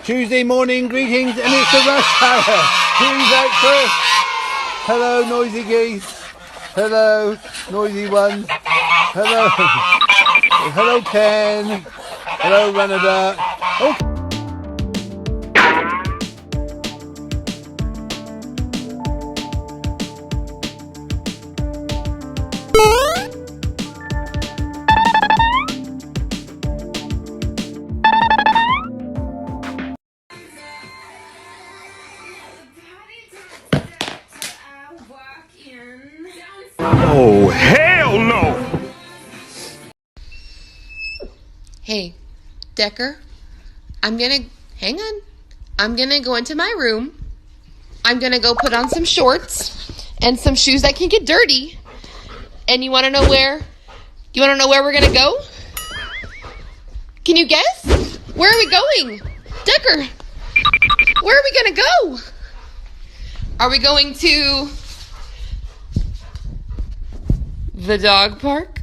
Tuesday morning greetings, and it's the rush hour. Who's out first? Hello, noisy geese. Hello, noisy ones. Hello. Hello, Ken. Hello, Runabout. Oh. Oh, hell no! Hey, Decker, hang on. I'm gonna go into my room. I'm gonna go put on some shorts and some shoes that can get dirty. And you wanna know where we're gonna go? Can you guess? Where are we going? Decker, where are we gonna go? Are we going to the dog park?